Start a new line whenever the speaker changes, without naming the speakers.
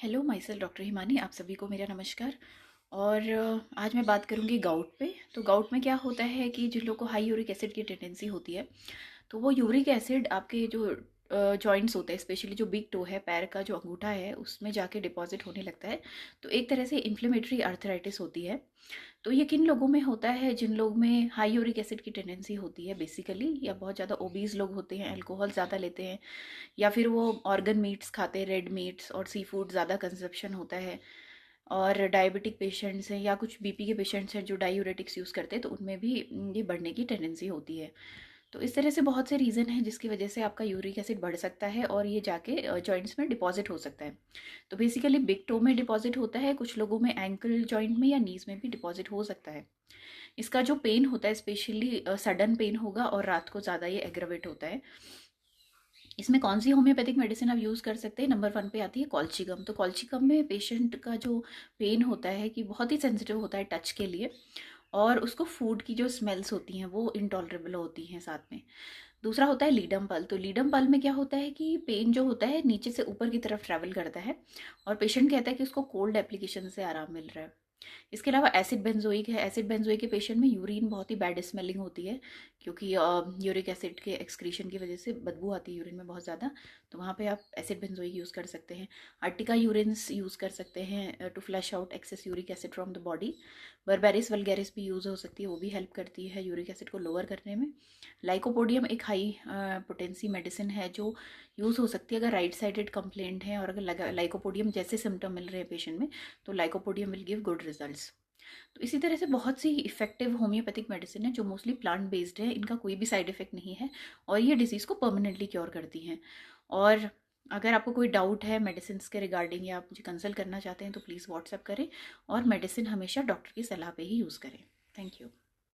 Hello, my self doctor Himani. आप सभी को मेरा नमस्कार। और आज मैं बात करूँगी गाउट पे। तो गाउट में क्या होता है कि जिन लोगों को हाई यूरिक एसिड की टेंडेंसी होती है, तो वो यूरिक एसिड आपके जो जॉइंट्स होते हैं, स्पेशली जो बिग टो है, पैर का जो अंगूठा है, उसमें जाके डिपॉजिट होने लगता है। तो एक तरह से इन्फ्लेमेटरी अर्थराइटिस होती है। तो ये किन लोगों में होता है? जिन लोग में हाई यूरिक एसिड की टेंडेंसी होती है बेसिकली, या बहुत ज़्यादा ओबीज लोग होते हैं, अल्कोहल ज़्यादा लेते हैं, या फिर वो ऑर्गन मीट्स खाते हैं, रेड मीट्स और सी फूड ज़्यादा कंजप्शन होता है, और डायबिटिक पेशेंट्स हैं या कुछ बीपी के पेशेंट्स हैं जो डायूरेटिक्स यूज़ करते हैं, तो उनमें भी ये बढ़ने की टेंडेंसी होती है। तो इस तरह से बहुत से रीज़न हैं जिसकी वजह से आपका यूरिक एसिड बढ़ सकता है और ये जाके जॉइंट्स में डिपॉजिट हो सकता है। तो बेसिकली बिग टो में डिपॉजिट होता है, कुछ लोगों में एंकल जॉइंट में या नीज में भी डिपॉजिट हो सकता है। इसका जो पेन होता है, स्पेशली सडन पेन होगा और रात को ज़्यादा ये एग्रवेट होता है। इसमें कौन सी होम्योपैथिक मेडिसिन आप यूज़ कर सकते हैं? नंबर 1 पे आती है कॉल्चिगम। तो कॉल्चिगम में पेशेंट का जो पेन होता है कि बहुत ही सेंसिटिव होता है टच के लिए, और उसको फूड की जो स्मेल्स होती हैं वो इंटॉलरेबल होती हैं साथ में। दूसरा होता है लीडम पल। तो लीडम पल में क्या होता है कि पेन जो होता है नीचे से ऊपर की तरफ ट्रैवल करता है, और पेशेंट कहता है कि उसको कोल्ड एप्लीकेशन से आराम मिल रहा है। इसके अलावा एसिड बेंजोइक है। एसिड बेंजोइक के पेशेंट में यूरिन बहुत ही बैड स्मेलिंग होती है, क्योंकि यूरिक एसिड के एक्सक्रीशन की वजह से बदबू आती है यूरिन में बहुत ज़्यादा। तो वहाँ पे आप एसिड बेंजोइक यूज़ कर सकते हैं। अर्टिका यूरिन्स यूज़ कर सकते हैं to flash out excess uric acid from the body. Berberis vulgaris भी यूज़ हो सकती है, वो भी हेल्प करती है यूरिक एसिड को लोअर करने में। लाइकोपोडियम एक हाई पोटेंसी मेडिसिन है जो यूज़ हो सकती है अगर राइट साइडेड कंप्लेंट है, और अगर लाइकोपोडियम जैसे सिम्टम मिल रहे हैं पेशेंट में, तो lycopodium will give good results. तो इसी तरह से बहुत सी इफेक्टिव होम्योपैथिक मेडिसिन है जो मोस्टली प्लांट बेस्ड है, इनका कोई भी साइड इफेक्ट नहीं है, और ये डिजीज़ को परमानेंटली क्योर करती हैं। और अगर आपको कोई डाउट है मेडिसिन के रिगार्डिंग, या आप मुझे कंसल्ट करना चाहते हैं, तो प्लीज़ व्हाट्सएप करें, और मेडिसिन हमेशा डॉक्टर की सलाह पे ही यूज़ करें। Thank you.